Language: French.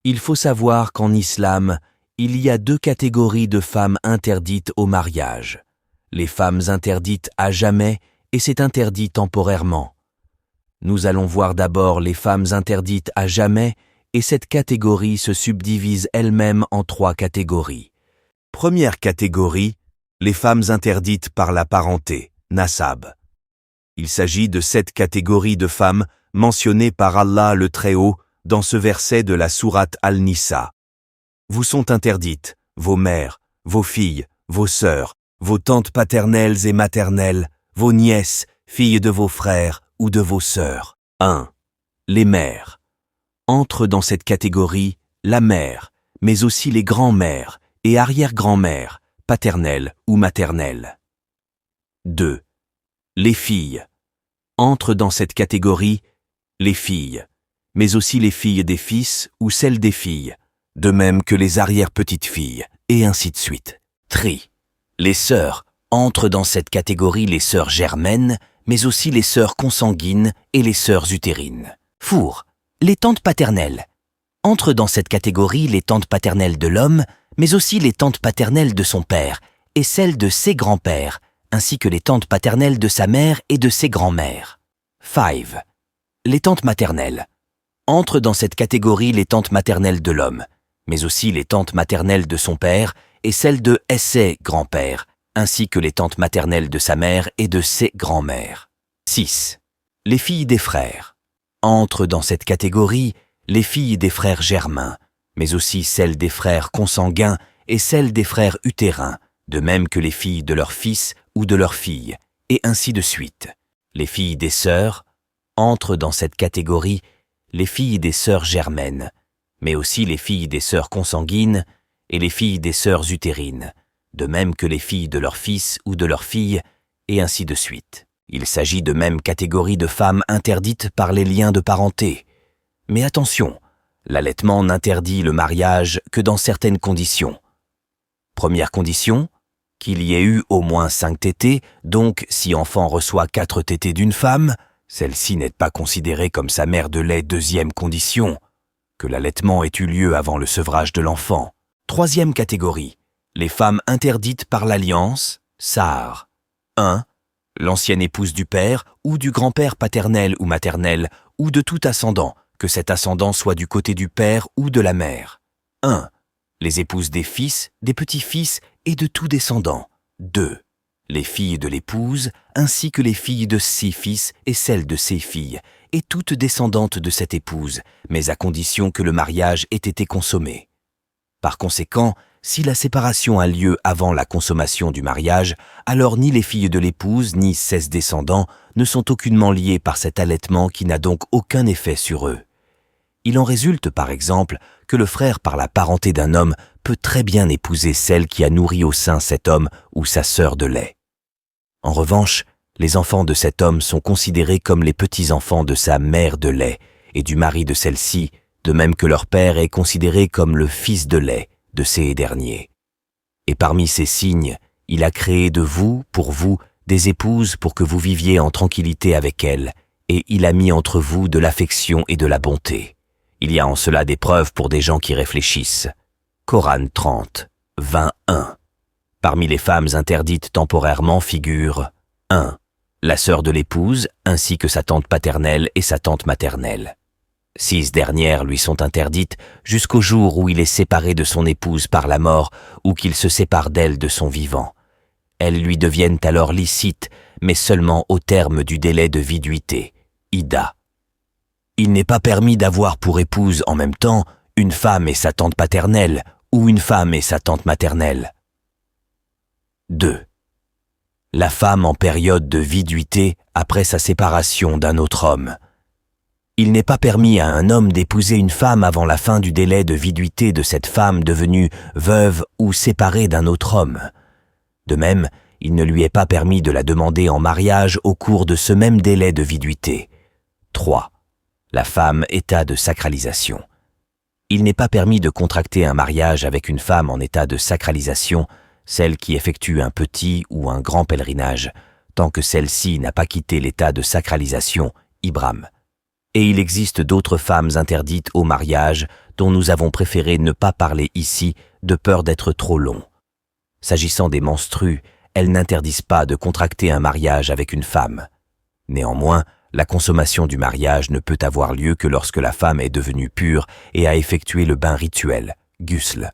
Il faut savoir qu'en islam, il y a deux catégories de femmes interdites au mariage. Les femmes interdites à jamais et c'est interdit temporairement. Nous allons voir d'abord les femmes interdites à jamais et cette catégorie se subdivise elle-même en trois catégories. Première catégorie, les femmes interdites par la parenté, nasab. Il s'agit de cette catégorie de femmes mentionnées par Allah le Très-Haut dans ce verset de la sourate Al-Nisa. Vous sont interdites, vos mères, vos filles, vos sœurs, vos tantes paternelles et maternelles, vos nièces, filles de vos frères ou de vos sœurs. 1. Les mères. Entre dans cette catégorie la mère, mais aussi les grands-mères et arrière-grand-mères, paternelles ou maternelles. 2. Les filles. Entre dans cette catégorie les filles, mais aussi les filles des fils ou celles des filles, de même que les arrière-petites-filles, et ainsi de suite. 3. Les sœurs. Entrent dans cette catégorie les sœurs germaines, mais aussi les sœurs consanguines et les sœurs utérines. 4. Les tantes paternelles. Entrent dans cette catégorie les tantes paternelles de l'homme, mais aussi les tantes paternelles de son père, et celles de ses grands-pères, ainsi que les tantes paternelles de sa mère et de ses grands-mères. 5. Les tantes maternelles. Entrent dans cette catégorie les tantes maternelles de l'homme, mais aussi les tantes maternelles de son père et celles de ses grands-pères, ainsi que les tantes maternelles de sa mère et de ses grands-mères. 6. Les filles des frères. Entrent dans cette catégorie les filles des frères germains, mais aussi celles des frères consanguins et celles des frères utérins, de même que les filles de leurs fils ou de leurs filles, et ainsi de suite. Les filles des sœurs. Entrent dans cette catégorie les filles des sœurs germaines, mais aussi les filles des sœurs consanguines et les filles des sœurs utérines, de même que les filles de leurs fils ou de leurs filles, et ainsi de suite. Il s'agit de même catégorie de femmes interdites par les liens de parenté. Mais attention, l'allaitement n'interdit le mariage que dans certaines conditions. Première condition, qu'il y ait eu au moins 5 tétés, donc si enfant reçoit 4 tétés d'une femme, celle-ci n'est pas considérée comme sa mère de lait. Deuxième condition, que l'allaitement ait eu lieu avant le sevrage de l'enfant. Troisième catégorie, les femmes interdites par l'alliance, Sahar. 1. L'ancienne épouse du père ou du grand-père paternel ou maternel ou de tout ascendant, que cet ascendant soit du côté du père ou de la mère. 1. Les épouses des fils, des petits-fils et de tout descendant. 2. Les filles de l'épouse, ainsi que les filles de ses fils et celles de ses filles, et toutes descendantes de cette épouse, mais à condition que le mariage ait été consommé. Par conséquent, si la séparation a lieu avant la consommation du mariage, alors ni les filles de l'épouse ni ses descendants ne sont aucunement liés par cet allaitement qui n'a donc aucun effet sur eux. Il en résulte par exemple que le frère par la parenté d'un homme peut très bien épouser celle qui a nourri au sein cet homme ou sa sœur de lait. En revanche, les enfants de cet homme sont considérés comme les petits-enfants de sa mère de lait et du mari de celle-ci, de même que leur père est considéré comme le fils de lait de ces derniers. Et parmi ces signes, il a créé de vous, pour vous, des épouses pour que vous viviez en tranquillité avec elles, et il a mis entre vous de l'affection et de la bonté. Il y a en cela des preuves pour des gens qui réfléchissent. Coran 30, 21. Parmi les femmes interdites temporairement figurent 1. La sœur de l'épouse, ainsi que sa tante paternelle et sa tante maternelle. 6 dernières lui sont interdites jusqu'au jour où il est séparé de son épouse par la mort ou qu'il se sépare d'elle de son vivant. Elles lui deviennent alors licites, mais seulement au terme du délai de viduité, Ida. Il n'est pas permis d'avoir pour épouse en même temps une femme et sa tante paternelle ou une femme et sa tante maternelle. 2. La femme en période de viduité après sa séparation d'un autre homme. Il n'est pas permis à un homme d'épouser une femme avant la fin du délai de viduité de cette femme devenue veuve ou séparée d'un autre homme. De même, il ne lui est pas permis de la demander en mariage au cours de ce même délai de viduité. 3. La femme état de sacralisation. Il n'est pas permis de contracter un mariage avec une femme en état de sacralisation, celle qui effectue un petit ou un grand pèlerinage, tant que celle-ci n'a pas quitté l'état de sacralisation, Ibram. Et il existe d'autres femmes interdites au mariage dont nous avons préféré ne pas parler ici de peur d'être trop long. S'agissant des menstrues, elles n'interdisent pas de contracter un mariage avec une femme. Néanmoins, la consommation du mariage ne peut avoir lieu que lorsque la femme est devenue pure et a effectué le bain rituel, ghusl.